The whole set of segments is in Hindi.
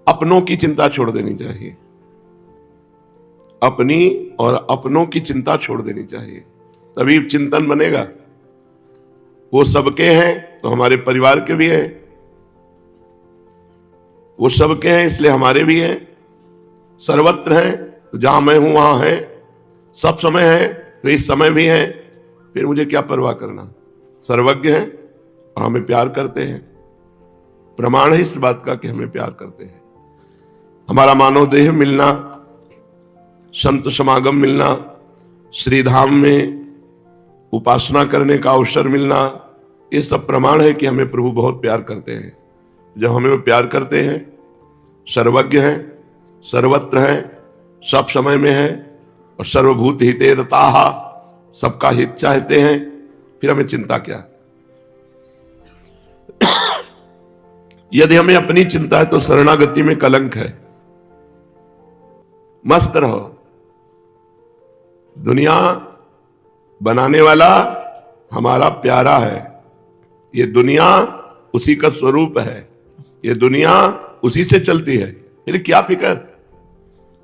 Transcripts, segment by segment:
अपनों की चिंता छोड़ देनी चाहिए, अपनी और अपनों की चिंता छोड़ देनी चाहिए, तभी चिंतन बनेगा। वो सबके हैं तो हमारे परिवार के भी हैं, वो सबके हैं इसलिए हमारे भी हैं, सर्वत्र हैं तो जहां मैं हूं वहां है, सब समय है तो इस समय भी है, फिर मुझे क्या परवाह करना। सर्वज्ञ हैं और हमें प्यार करते हैं, प्रमाण है इस बात का कि हमें प्यार करते हैं। हमारा मानव देह मिलना, संत समागम मिलना, श्रीधाम में उपासना करने का अवसर मिलना, ये सब प्रमाण है कि हमें प्रभु बहुत प्यार करते हैं। जब हमें वो प्यार करते हैं, सर्वज्ञ हैं, सर्वत्र हैं, सब समय में है और सर्वभूत हिते रताः, सबका हित चाहते हैं, फिर हमें चिंता क्या। यदि हमें अपनी चिंता है तो शरणागति में कलंक है। मस्त रहो, दुनिया बनाने वाला हमारा प्यारा है, ये दुनिया उसी का स्वरूप है, ये दुनिया उसी से चलती है, फिर क्या फिक्र।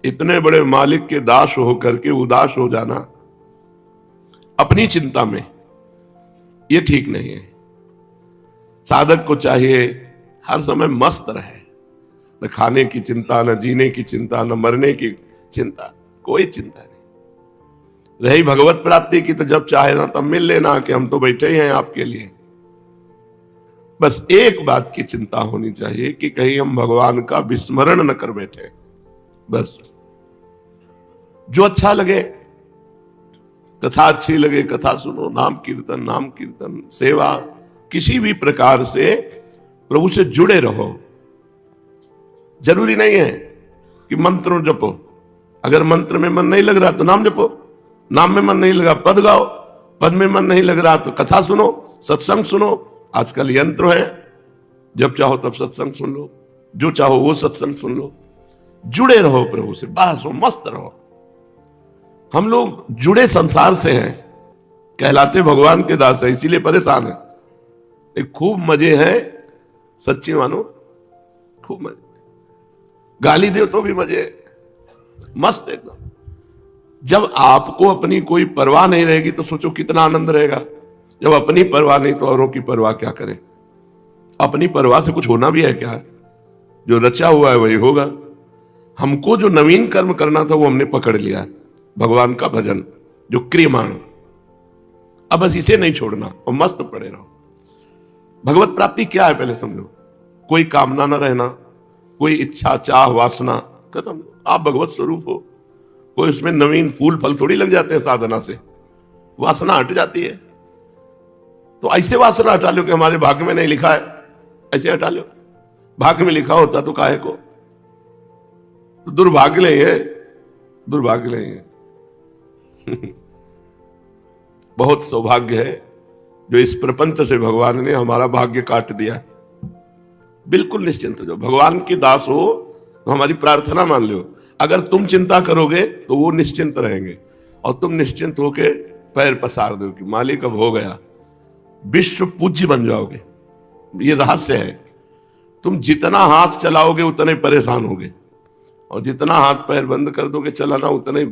इतने बड़े मालिक के दास होकर के उदास हो जाना अपनी चिंता में, ये ठीक नहीं है। साधक को चाहिए हर समय मस्त रहे, न खाने की चिंता, न जीने की चिंता, न मरने की चिंता, कोई चिंता नहीं। रही भगवत प्राप्ति की तो जब चाहे ना तब मिल लेना कि हम तो बैठे ही हैं आपके लिए। बस एक बात की चिंता होनी चाहिए कि कहीं हम भगवान का विस्मरण न कर बैठे। बस जो अच्छा लगे, कथा अच्छी लगे कथा सुनो, नाम कीर्तन सेवा, किसी भी प्रकार से प्रभु से जुड़े रहो। जरूरी नहीं है कि मंत्र जपो, अगर मंत्र में मन नहीं लग रहा तो नाम जपो, नाम में मन नहीं लगा पद गाओ, पद में मन नहीं लग रहा तो कथा सुनो, सत्संग सुनो। आजकल यंत्र है, जब चाहो तब सत्संग सुन लो, जो चाहो वो सत्संग सुन लो। जुड़े रहो प्रभु से, बस वो मस्त रहो। हम लोग जुड़े संसार से हैं, कहलाते भगवान के दास है, इसीलिए परेशान है। एक खूब मजे हैं, सच्ची मानो खूब मजे, गाली दे तो भी मजे, मस्त एकदम। जब आपको अपनी कोई परवाह नहीं रहेगी तो सोचो कितना आनंद रहेगा। जब अपनी परवाह नहीं तो औरों की परवाह क्या करें। अपनी परवाह से कुछ होना भी है क्या? जो रचा हुआ है वही होगा। हमको जो नवीन कर्म करना था वो हमने पकड़ लिया, भगवान का भजन जो क्रियमाण। अब बस इसे नहीं छोड़ना और मस्त पड़े रहो। भगवत प्राप्ति क्या है पहले समझो। कोई कामना न रहना, कोई इच्छा चाह वासना खत्म, आप भगवत स्वरूप हो। कोई उसमें नवीन फूल फल थोड़ी लग जाते हैं साधना से, वासना हट जाती है। तो ऐसे वासना हटा लो कि हमारे भाग्य में नहीं लिखा है, ऐसे हटा लो। भाग्य में लिखा होता तो काहे को, तो दुर्भाग्य नहीं है, दुर्भाग्य नहीं है। बहुत सौभाग्य है जो इस प्रपंच से भगवान ने हमारा भाग्य काट दिया। बिल्कुल निश्चिंत हो जाओ, भगवान के दास हो तो हमारी प्रार्थना मान लो। अगर तुम चिंता करोगे तो वो निश्चिंत रहेंगे, और तुम निश्चिंत होके पैर पसार दो कि मालिक अब हो गया, विश्व पूज्य बन जाओगे। ये रहस्य है। तुम जितना हाथ चलाओगे उतने परेशान होगे, और जितना हाथ पैर बंद कर दोगे चलाना उतने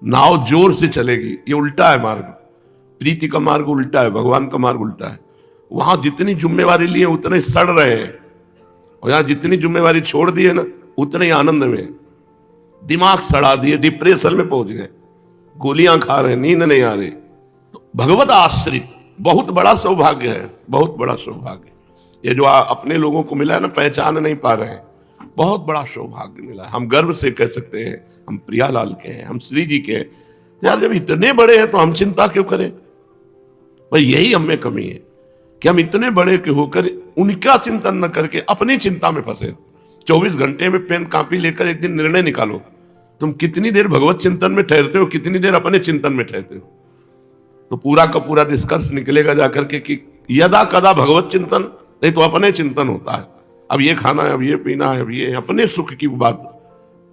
नाव जोर से चलेगी। ये उल्टा है मार्ग, प्रीति का मार्ग उल्टा है, भगवान का मार्ग उल्टा है। वहां जितनी जिम्मेवारी लिए उतने सड़ रहे हैं, और यहां जितनी जिम्मेवारी छोड़ दी है ना उतने ही आनंद में। दिमाग सड़ा दिए, डिप्रेशन में पहुंच गए, गोलियां खा रहे, नींद नहीं आ रही। तो भगवत आश्रित बहुत बड़ा सौभाग्य है, बहुत बड़ा सौभाग्य। ये जो अपने लोगों को मिला है ना, पहचान नहीं पा रहे हैं, बहुत बड़ा सौभाग्य मिला है। हम गर्व से कह सकते हैं हम प्रियालाल के हैं, हम श्री जी के हैं। यार जब इतने बड़े हैं तो हम चिंता क्यों करें? भाई यही हमें कमी है कि हम इतने बड़े के होकर उनका चिंतन न करके अपनी चिंता में फंसे। 24 घंटे में पेन कापी लेकर एक दिन निर्णय निकालो, तुम कितनी देर भगवत चिंतन में ठहरते हो, कितनी देर अपने चिंतन में ठहरते हो। तो पूरा का पूरा निष्कर्ष निकलेगा जाकर के कि यदा कदा भगवत चिंतन, नहीं तो अपने चिंतन होता है। अब ये खाना है, अब ये पीना है, अब ये अपने सुख की बात,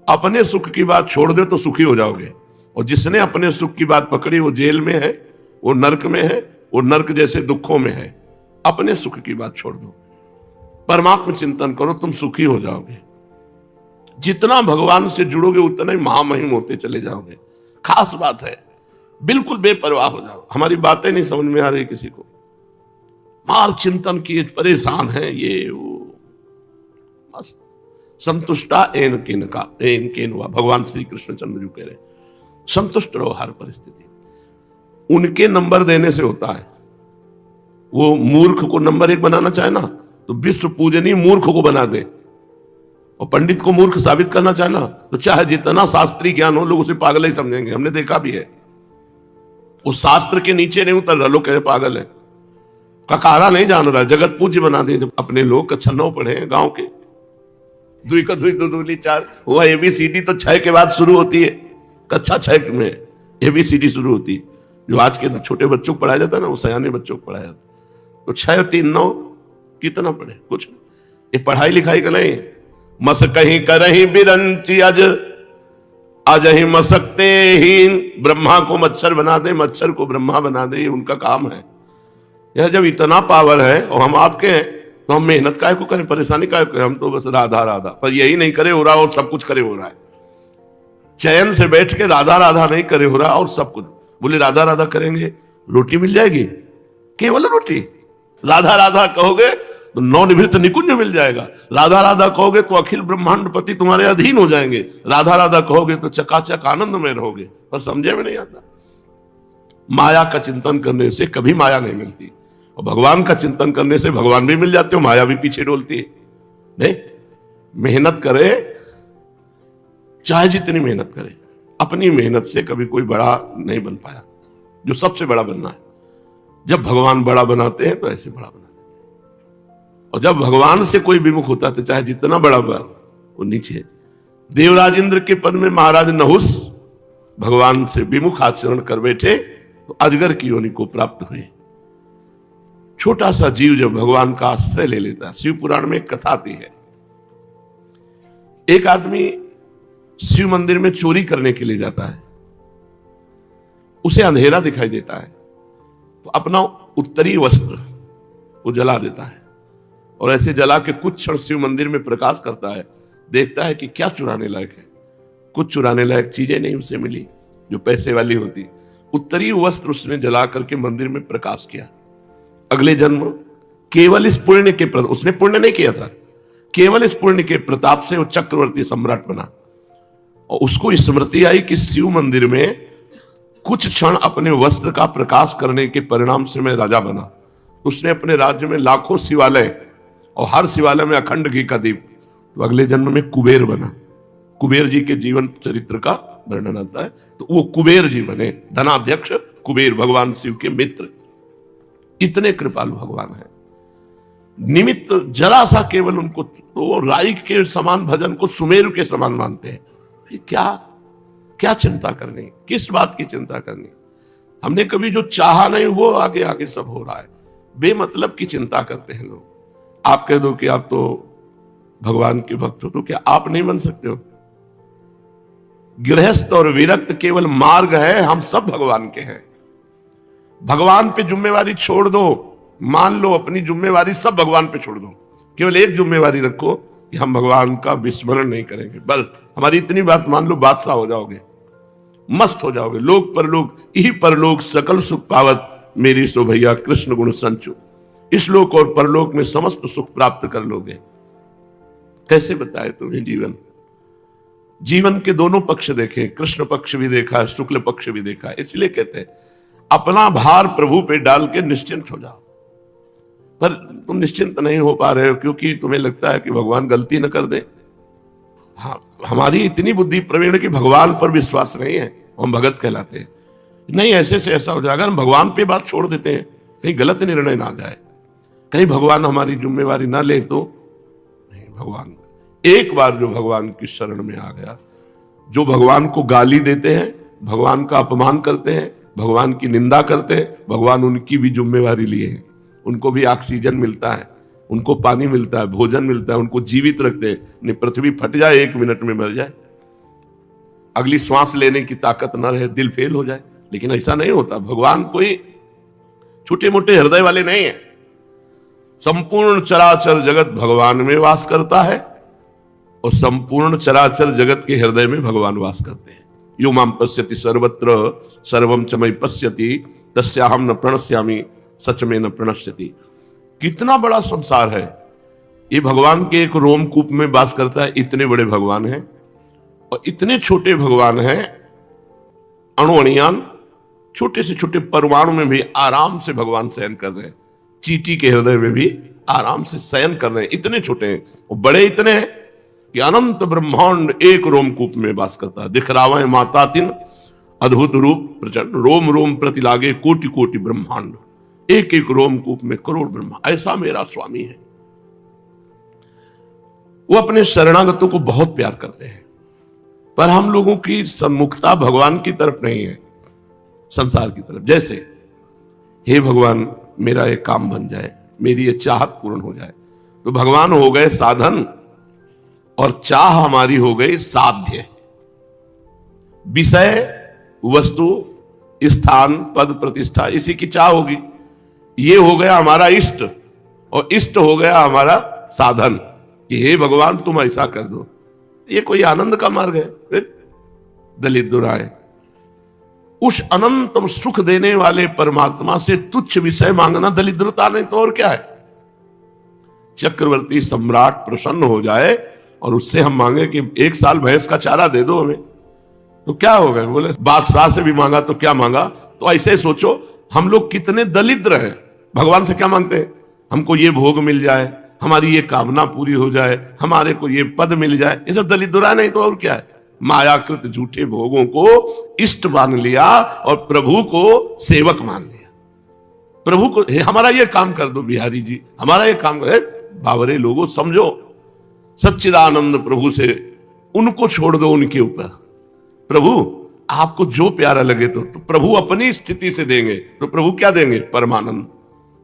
अपने सुख की बात छोड़ दे तो सुखी हो जाओगे। और जिसने अपने सुख की बात पकड़ी वो जेल में है, वो नरक में है, वो नरक जैसे दुखों में है। अपने सुख की बात छोड़ दो, परमात्मा चिंतन करो, तुम सुखी हो जाओगे। जितना भगवान से जुड़ोगे उतना ही महामहिम होते चले जाओगे। खास बात है, बिल्कुल बेपरवाह हो जाओ। हमारी बातें नहीं समझ में आ रही किसी को, मार चिंतन किए परेशान है, ये वो मस्त संतुष्टा एन केन हुआ। भगवान श्री कृष्णचंद्र जी कह रहे संतुष्ट रहो हर परिस्थिति में। उनके नंबर देने से होता है। वो मूर्ख को नंबर 1 बनाना चाहे ना तो विश्व पूजनीय मूर्ख को बना दे, और पंडित को मूर्ख साबित करना चाहे ना तो चाहे जितना शास्त्रीय ज्ञान हो लोग उसे पागल ही समझेंगे। हमने देखा भी है, वो शास्त्र के नीचे नहीं उतर रहा, लोग कह रहे पागल है, ककारा नहीं जान रहा, जगत पूज्य बना दे। जब अपने लोग कक्षा 9 पढ़े हैं गांव के, दुई का दुई, दो दूली 4, वो ABCD तो 6 के बाद शुरू होती है। कक्षा 6 में ABCD शुरू होती है, जो आज के छोटे बच्चों को पढ़ाया जाता है ना, वो सयाने बच्चों को पढ़ाया जाता है। तो 6 3 9 कितना पढ़े, कुछ नहीं। ये पढ़ाई लिखाई का नहीं। मस कहीं करही बिरंची आज ही मसकते हीन, ब्रह्मा को मच्छर बना दे, मच्छर को ब्रह्मा बना दे, ये उनका काम है। यह जब इतना पावर है और हम आपके हैं तो हम मेहनत काहे को करें, परेशानी काहे को करें। हम तो बस राधा राधा, पर यही नहीं करे हो रहा और सब कुछ करे हो रहा है। चैन से बैठ के राधा राधा नहीं करे हो रहा और सब कुछ। बोले राधा राधा करेंगे रोटी मिल जाएगी, केवल रोटी। राधा राधा कहोगे तो नवनिवृत्त निकुंज मिल जाएगा। राधा राधा कहोगे तो अखिल ब्रह्मांड पति तुम्हारे अधीन हो जाएंगे। राधा राधा कहोगे तो चकाचक आनंद में रहोगे। पर समझे में नहीं आता। माया का चिंतन करने से कभी माया नहीं मिलती, और भगवान का चिंतन करने से भगवान भी मिल जाते हो, माया भी पीछे डोलती है। नहीं, मेहनत करे, चाहे जितनी मेहनत करे, अपनी मेहनत से कभी कोई बड़ा नहीं बन पाया। जो सबसे बड़ा बनना है, जब भगवान बड़ा बनाते हैं तो ऐसे बड़ा बनाते हैं। और जब भगवान से कोई विमुख होता है तो चाहे जितना बड़ा वो नीचे। देवराज इंद्र के पद में महाराज नहुस भगवान से विमुख आचरण कर बैठे तो अजगर की योनि को प्राप्त हुए। छोटा सा जीव जब भगवान का आश्रय ले लेता है। शिव पुराण में एक कथा आती है, एक आदमी शिव मंदिर में चोरी करने के लिए जाता है। उसे अंधेरा दिखाई देता है तो अपना उत्तरी वस्त्र वो जला देता है, और ऐसे जला के कुछ क्षण शिव मंदिर में प्रकाश करता है। देखता है कि क्या चुराने लायक है। कुछ चुराने लायक चीजें नहीं उसे मिली जो पैसे वाली होती। उत्तरी वस्त्र उसने जला करके मंदिर में प्रकाश किया। अगले जन्म केवल इस पुण्य के उसने पुण्य नहीं किया था, केवल इस पुण्य के प्रताप से वो चक्रवर्ती सम्राट बना। और उसको स्मृति आई कि शिव मंदिर में कुछ क्षण अपने वस्त्र का प्रकाश करने के परिणाम से मैं राजा बना। उसने अपने राज्य में लाखों शिवालय और हर शिवालय में अखंड घी का दीप। तो अगले जन्म में कुबेर बना। कुबेर जी के जीवन चरित्र का वर्णन आता है, तो वो कुबेर जी बने, धनाध्यक्ष कुबेर, भगवान शिव के मित्र। इतने कृपालु भगवान है। निमित्त जरा सा केवल उनको, तो राई के समान भजन को सुमेरु के समान मानते हैं। क्या चिंता करनी, किस बात की चिंता करनी। हमने कभी जो चाहा नहीं वो आगे आगे सब हो रहा है। बेमतलब की चिंता करते हैं लोग। आप कह दो कि आप तो भगवान के भक्त हो, तो क्या आप नहीं बन सकते हो? गृहस्थ और विरक्त केवल मार्ग है, हम सब भगवान के हैं। भगवान पे जिम्मेवारी छोड़ दो, मान लो अपनी जिम्मेवारी सब भगवान पे छोड़ दो। केवल एक जिम्मेवारी रखो कि हम भगवान का विस्मरण नहीं करेंगे। बस हमारी इतनी बात मान लो, बादशाह हो जाओगे, मस्त हो जाओगे। लोक परलोक यही परलोक सकल सुख पावत, मेरी सो भैया कृष्ण गुण संचु। इस लोक और परलोक में समस्त सुख प्राप्त कर लोगे। कैसे बताए तुम्हें जीवन के दोनों पक्ष देखे, कृष्ण पक्ष भी देखा, शुक्ल पक्ष भी देखा। इसलिए कहते हैं अपना भार प्रभु पे डाल के निश्चिंत हो जाओ। पर तुम निश्चिंत नहीं हो पा रहे हो क्योंकि तुम्हें लगता है कि भगवान गलती न कर दे। हाँ, हमारी इतनी बुद्धि प्रवीण की भगवान पर विश्वास नहीं है, हम भगत कहलाते हैं। नहीं, ऐसे से ऐसा हो जाएगा, हम भगवान पे बात छोड़ देते हैं, कहीं गलत निर्णय ना जाए, कहीं भगवान हमारी जिम्मेवारी ना ले तो नहीं। भगवान एक बार जो भगवान की शरण में आ गया, जो भगवान को गाली देते हैं, भगवान का अपमान करते हैं, भगवान की निंदा करते हैं, भगवान उनकी भी जिम्मेवारी लिए हैं। उनको भी ऑक्सीजन मिलता है, उनको पानी मिलता है, भोजन मिलता है, उनको जीवित रखते हैं। नहीं पृथ्वी फट जाए, 1 मिनट में मर जाए, अगली श्वास लेने की ताकत ना रहे, दिल फेल हो जाए। लेकिन ऐसा नहीं होता। भगवान कोई छोटे मोटे हृदय वाले नहीं है। संपूर्ण चराचर जगत भगवान में वास करता है और संपूर्ण चराचर जगत के हृदय में भगवान वास करते हैं। यो माम पश्यति सर्वत्र सर्वम च मयि पश्यति तस्याहम न प्रणश्यामि सच में न प्रणश्यति। कितना बड़ा संसार है, ये भगवान के एक रोमकूप में वास करता है। इतने बड़े भगवान हैं और इतने छोटे भगवान हैं, अणुअणियान छोटे से छोटे परमाणु में भी आराम से भगवान शयन कर रहे हैं। चींटी के हृदय में भी आराम से शयन कर रहे हैं। इतने छोटे हैं और बड़े इतने हैं कि अनंत ब्रह्मांड एक रोमकूप में वास करता है। दिखरावे माता तिन अद्भुत रूप प्रचंड, रोम रोम प्रति लागे कोटि कोटि ब्रह्मांड, एक एक रोमकूप में करोड़ ब्रह्मा। ऐसा मेरा स्वामी है। वो अपने शरणागतों को बहुत प्यार करते हैं, पर हम लोगों की सम्मुखता भगवान की तरफ नहीं है, संसार की तरफ। जैसे हे भगवान मेरा ये काम बन जाए, मेरी ये चाहत पूर्ण हो जाए, तो भगवान हो गए साधन और चाह हमारी हो गई साध्य। विषय वस्तु स्थान पद प्रतिष्ठा इसी की चाह होगी। ये हो गया हमारा इष्ट और इष्ट हो गया हमारा साधन कि हे भगवान तुम ऐसा कर दो। ये कोई आनंद का मार्ग है? दलित दुराए उस अनंतम सुख देने वाले परमात्मा से तुच्छ विषय मांगना दलिद्रता नहीं तो और क्या है। चक्रवर्ती सम्राट प्रसन्न हो जाए और उससे हम मांगे कि 1 साल भैंस का चारा दे दो हमें, तो क्या होगा? बोले बादशाह से भी मांगा तो क्या मांगा। तो ऐसे सोचो हम लोग कितने दलिद्र हैं। भगवान से क्या मांगते हैं? हमको ये भोग मिल जाए, हमारी ये कामना पूरी हो जाए, हमारे को ये पद मिल जाए। ये सब दलिद्रा नहीं तो और क्या है। मायाकृत झूठे भोगों को इष्ट मान लिया और प्रभु को सेवक मान लिया। प्रभु को हमारा ये काम कर दो बिहारी जी, हमारा ये काम कर। बावरे लोगों समझो, सच्चिदानंद प्रभु से उनको छोड़ दो उनके ऊपर। प्रभु आपको जो प्यारा लगे तो प्रभु अपनी स्थिति से देंगे। तो प्रभु क्या देंगे? परमानंद।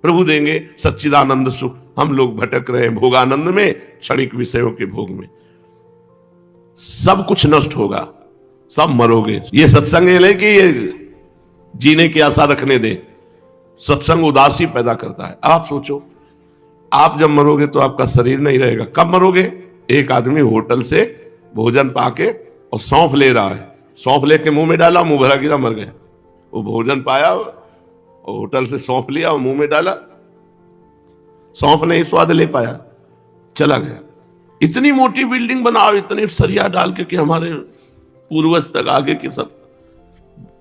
प्रभु देंगे सच्चिदानंद सुख। हम लोग भटक रहे हैं भोगानंद में, क्षणिक विषयों के भोग में। सब कुछ नष्ट होगा, सब मरोगे। ये सत्संग ये नहीं कि ये जीने की आशा रखने दे। सत्संग उदासी पैदा करता है। आप सोचो, आप जब मरोगे तो आपका शरीर नहीं रहेगा। कब मरोगे? एक आदमी होटल से भोजन पाके और सौंफ ले रहा है, सौंफ लेके मुंह में डाला, मुंह भरा गिरा, मर गया। वो भोजन पाया और होटल से सौंफ लिया और मुंह में डाला, सौंफ नहीं स्वाद ले पाया, चला गया। इतनी मोटी बिल्डिंग बनाओ, इतने सरिया डाल के कि हमारे पूर्वज तक आगे के सब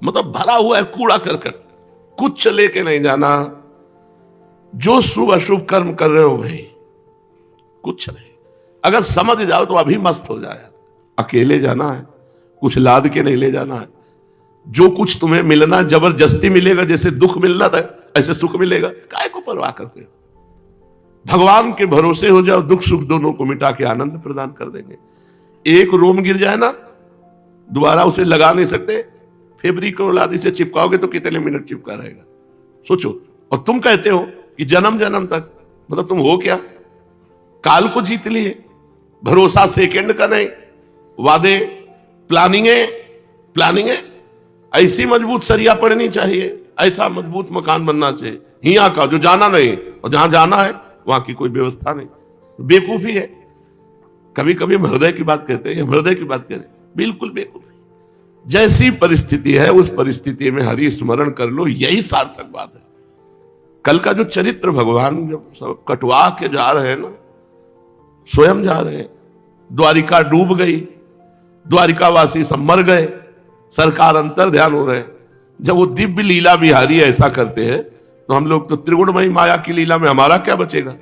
मतलब भरा हुआ है कूड़ा करकट, कुछ लेके नहीं जाना। जो शुभ अशुभ कर्म कर रहे हो भाई, कुछ नहीं। अगर समझ जाओ तो अभी मस्त हो जाए। अकेले जाना है, कुछ लाद के नहीं ले जाना है। जो कुछ तुम्हें मिलना जबरदस्ती मिलेगा, जैसे दुख मिलना था ऐसे सुख मिलेगा। काय को परवाह करते हो? भगवान के भरोसे हो जाओ, दुख सुख दोनों को मिटा के आनंद प्रदान कर देंगे। एक रोम गिर जाए ना, दोबारा उसे लगा नहीं सकते। फेब्रिक और लादी से चिपकाओगे तो कितने मिनट चिपका रहेगा, सोचो। और तुम कहते हो कि जन्म जन्म तक, मतलब तुम हो क्या? काल को जीत लिए। भरोसा सेकंड का नहीं, वादे प्लानिंग है। ऐसी मजबूत सरिया पड़नी चाहिए, ऐसा मजबूत मकान बनना चाहिए। हिया का जो जाना नहीं और जहां जाना है वहां की कोई व्यवस्था नहीं, बेवकूफी है। कभी कभी हम हृदय की बात कहते हैं, हृदय की बात करें, बिल्कुल बेवकूफी। जैसी परिस्थिति है उस परिस्थिति में हरि स्मरण कर लो, यही सार्थक बात है। कल का जो चरित्र भगवान जब सब कटवा के जा रहे हैं ना, स्वयं जा रहे हैं, द्वारिका डूब गई, द्वारिकावासी सब मर गए, सरकार अंतर ध्यान हो रहे। जब वो दिव्य लीला बिहारी ऐसा करते हैं तो हम लोग तो त्रिगुणमयी माया की लीला में हमारा क्या बचेगा?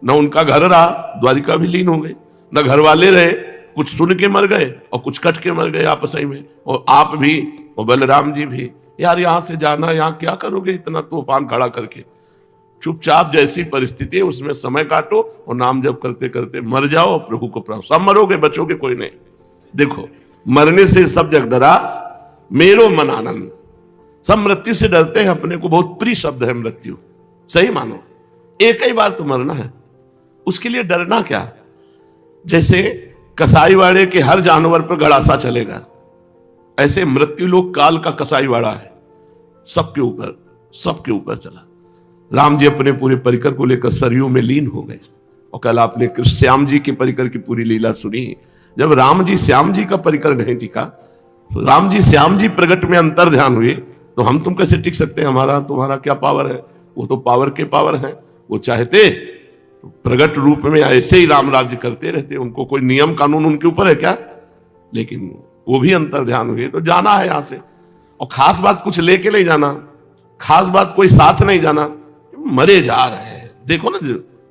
न उनका घर रहा, द्वारिका भी लीन हो गई, न घर वाले रहे, कुछ सुन के मर गए और कुछ कट के मर गए आपस में। और आप भी और बलराम जी भी। यार यहां से जाना, यहां क्या करोगे इतना तूफान खड़ा करके? चुपचाप जैसी परिस्थिति है उसमें समय काटो और नाम जप करते करते मर जाओ, प्रभु को प्राप्त। सब मरोगे, बचोगे कोई नहीं। देखो, मरने से सब जग डरा, मेरो मन आनंद। सब मृत्यु से डरते हैं, अपने को बहुत प्रिय शब्द है मृत्यु। सही मानो, एक ही बार तो मरना है, उसके लिए डरना क्या? जैसे कसाईवाड़े के हर जानवर पर गड़ासा चलेगा, ऐसे मृत्यु लोक काल का कसाईवाड़ा है, सबके ऊपर चला। राम जी अपने पूरे परिकर को लेकर सरयू में लीन हो गए। और कल आपने कृष्ण श्याम जी के परिकर की पूरी लीला सुनी। जब राम जी श्याम जी का परिकर नहीं टिका, तो राम जी श्याम जी प्रगट में अंतर ध्यान हुए, तो हम तुम कैसे टिक सकते हैं? हमारा तुम्हारा क्या पावर है? वो तो पावर के पावर हैं। वो चाहते तो प्रगट रूप में ऐसे ही राम राज्य करते रहते, उनको कोई नियम कानून उनके ऊपर है क्या? लेकिन वो भी अंतर ध्यान हुए, तो जाना है यहां से। और खास बात कुछ लेके नहीं जाना, खास बात कोई साथ नहीं जाना, मरे जा रहे हैं। देखो ना,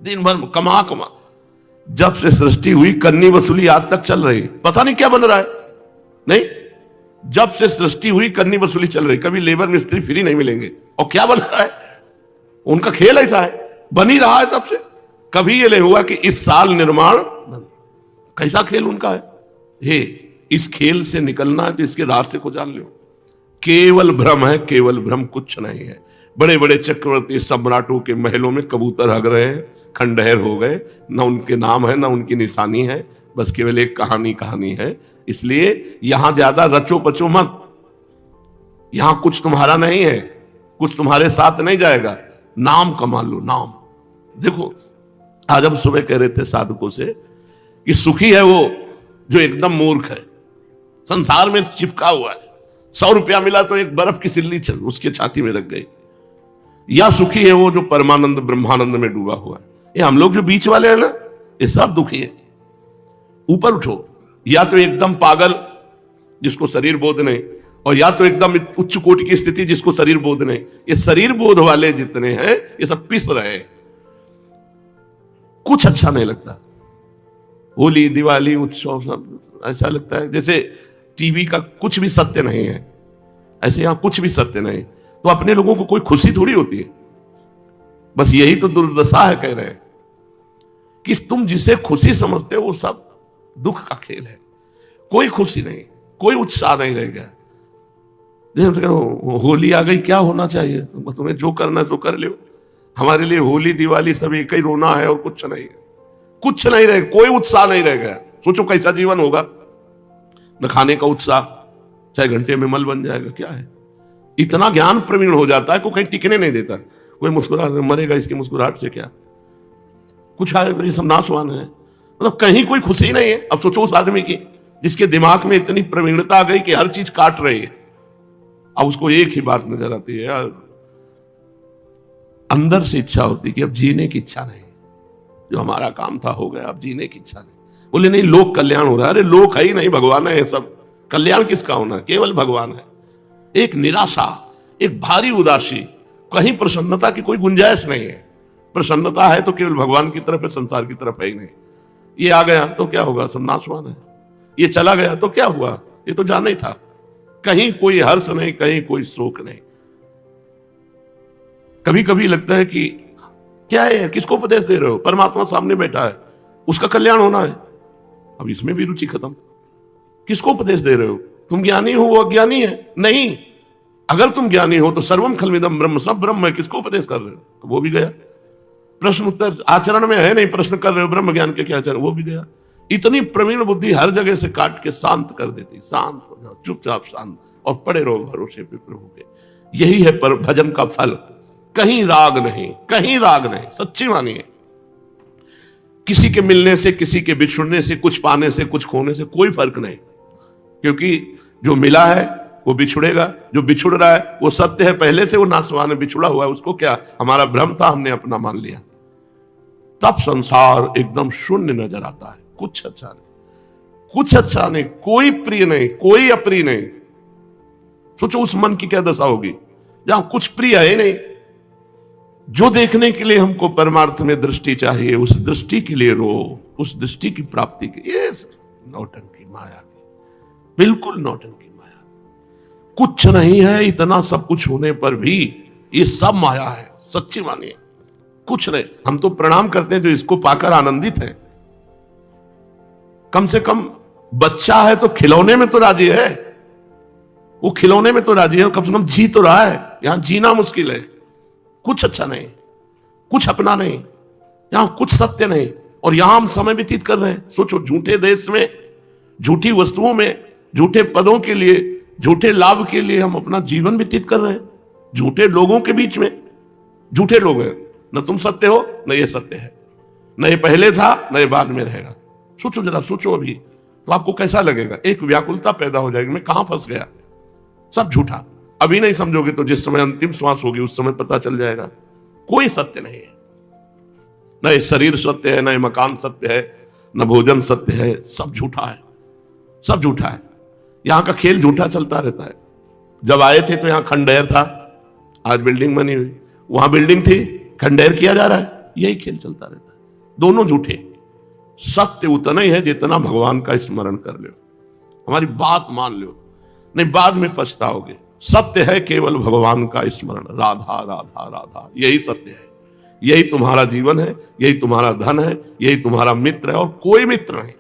दिन भर कमा कमा, जब से सृष्टि हुई करनी वसूली आज तक चल रही, पता नहीं क्या बन रहा है। नहीं, जब से सृष्टि हुई करनी वसूली चल रही, कभी लेबर मिस्त्री फ्री नहीं मिलेंगे। और क्या बन रहा है? उनका खेल ऐसा है, बन ही रहा है तब से। कभी ये नहीं हुआ कि इस साल निर्माण बंद। कैसा खेल उनका है? हे, इस खेल से निकलना है तो इसके रास्ते को जान लो। केवल भ्रम है, केवल भ्रम, कुछ नहीं है। बड़े बड़े चक्रवर्ती सम्राटों के महलों में कबूतर हग रहे हैं, खंडहर हो गए, ना उनके नाम है ना उनकी निशानी है, बस केवल एक कहानी है। इसलिए यहां ज्यादा रचो पचो मत। यहां कुछ तुम्हारा नहीं है, कुछ तुम्हारे साथ नहीं जाएगा। नाम कमा लो, नाम। देखो, आज हम सुबह कह रहे थे साधकों से कि सुखी है वो जो एकदम मूर्ख है, संसार में चिपका हुआ है। 100 रुपया मिला तो एक बर्फ की सिल्ली उसके छाती में रख गई। या सुखी है वो जो परमानंद ब्रह्मानंद में डूबा हुआ है। ये हम लोग जो बीच वाले हैं ना, ये सब दुखी है। ऊपर उठो, या तो एकदम पागल जिसको शरीर बोध नहीं, और या तो एकदम उच्च कोटि की स्थिति जिसको शरीर बोध नहीं। ये शरीर बोध वाले जितने हैं ये सब पिस रहे हैं, कुछ अच्छा नहीं लगता। होली दिवाली उत्सव सब ऐसा लगता है जैसे टीवी का कुछ भी सत्य नहीं है। ऐसे यहां कुछ भी सत्य नहीं, तो अपने लोगों को कोई खुशी थोड़ी होती है। बस यही तो दुर्दशा है, कह रहे हैं कि तुम जिसे खुशी समझते हो वो सब दुख का खेल है। कोई खुशी नहीं, कोई उत्साह नहीं रह गया। होली आ गई, क्या होना चाहिए? तुम्हें जो करना है तो कर लो। हमारे लिए होली दिवाली सब एक ही रोना है और कुछ नहीं है। कुछ नहीं रहे, कोई उत्साह नहीं रह गया। सोचो कैसा जीवन होगा। न खाने का उत्साह, चाहे घंटे में मल बन जाएगा। क्या है? इतना ज्ञान प्रवीण हो जाता है कोई कहीं टिकने नहीं देता। कोई मुस्कुरा मरेगा, इसकी मुस्कुराहट से क्या कुछ आएगा? तो ये सब नाशवान है, मतलब कहीं कोई खुशी नहीं है। अब सोचो उस आदमी की जिसके दिमाग में इतनी प्रवीणता आ गई कि हर चीज काट रही है। अब उसको एक ही बात नजर आती है यार, अंदर से इच्छा होती है कि अब जीने की इच्छा नहीं, जो हमारा काम था हो गया, अब जीने की इच्छा नहीं। बोले नहीं, लोक कल्याण हो रहा है। अरे लोक है ही नहीं, भगवान है सब। कल्याण किसका होना है? केवल भगवान है। एक निराशा, एक भारी उदासी, कहीं प्रसन्नता की कोई गुंजाइश नहीं है। प्रसन्नता है तो केवल भगवान की तरफ है, संसार की तरफ है ही नहीं। ये आ गया तो क्या होगा? सब नाशवान है। ये चला गया तो क्या हुआ? ये तो जाना ही था। कहीं कोई हर्ष नहीं, कहीं कोई शोक नहीं। कभी कभी लगता है कि क्या है, किसको उपदेश दे रहे हो? परमात्मा सामने बैठा है, उसका कल्याण होना है। अब इसमें भी रुचि खत्म। किसको उपदेश दे रहे हो? तुम ज्ञानी हो, वो अज्ञानी है? नहीं, अगर तुम ज्ञानी हो तो सर्वम खलविदम ब्रह्म, सब ब्रह्म है। किसको उपदेश कर रहे हो? तो वो भी गया। प्रश्न उत्तर आचरण में है नहीं, प्रश्न कर रहे हो ब्रह्म ज्ञान के क्या आचरण, वो भी गया। इतनी प्रवीण बुद्धि हर जगह से काट के शांत कर देती। शांत हो जाओ, चुपचाप शांत, और पड़े रहो भरोसे पे प्रभु के। यही है पर भजन का फल। कहीं राग नहीं, कहीं राग नहीं। सच्ची मानिए, किसी के मिलने से, किसी के बिछुड़ने से, कुछ पाने से, कुछ खोने से कोई फर्क नहीं। क्योंकि जो मिला है वो बिछुड़ेगा, जो बिछुड़ रहा है वो सत्य है पहले से, वो नाशवान है, बिछुड़ा हुआ है। उसको क्या, हमारा भ्रम था, हमने अपना मान लिया। तब संसार एकदम शून्य नजर आता है। कुछ अच्छा नहीं, कुछ अच्छा नहीं, कोई प्रिय नहीं, कोई अप्रिय नहीं। सोचो उस मन की क्या दशा होगी जहां कुछ प्रिय है नहीं। जो देखने के लिए हमको परमार्थ में दृष्टि चाहिए, उस दृष्टि के लिए रो, उस दृष्टि की प्राप्ति के लिए नौटंकी माया की, बिल्कुल नौटंकी माया। कुछ नहीं है, इतना सब कुछ होने पर भी ये सब माया है। सच्ची मानिए, कुछ नहीं। हम तो प्रणाम करते हैं जो इसको पाकर आनंदित है। कम से कम बच्चा है तो खिलौने में तो राजी है, वो खिलौने में तो राजी है, कम से कम जी तो रहा है। यहां जीना मुश्किल है। कुछ अच्छा नहीं, कुछ अपना नहीं, यहां कुछ सत्य नहीं, और यहां हम समय व्यतीत कर रहे हैं। सोचो, झूठे देश में, झूठी वस्तुओं में, झूठे पदों के लिए, झूठे लाभ के लिए हम अपना जीवन व्यतीत कर रहे हैं। झूठे लोगों के बीच में। झूठे लोग हैं, न तुम सत्य हो न ये सत्य है, न ये पहले था न ये बाद में रहेगा। सोचो जरा, सोचो। अभी तो आपको कैसा लगेगा? एक व्याकुलता पैदा हो जाएगी, मैं कहां फंस गया। सब झूठा। अभी नहीं समझोगे तो जिस समय अंतिम श्वास होगी उस समय पता चल जाएगा। कोई सत्य नहीं है, न ये शरीर सत्य है, न ये मकान सत्य है, न भोजन सत्य है। सब झूठा है, सब झूठा है। यहां का खेल झूठा चलता रहता है। जब आए थे तो यहां खंडहर था, आज बिल्डिंग बनी हुई। वहां बिल्डिंग थी, खंडहर किया जा रहा है। यही खेल चलता रहता है। दोनों झूठे। सत्य उतना ही है जितना भगवान का स्मरण कर लो, हमारी बात मान लो, नहीं बाद में पछताओगे। सत्य है केवल भगवान का स्मरण। राधा राधा राधा, यही सत्य है। यही तुम्हारा जीवन है, यही तुम्हारा धन है, यही तुम्हारा मित्र है, और कोई मित्र नहीं।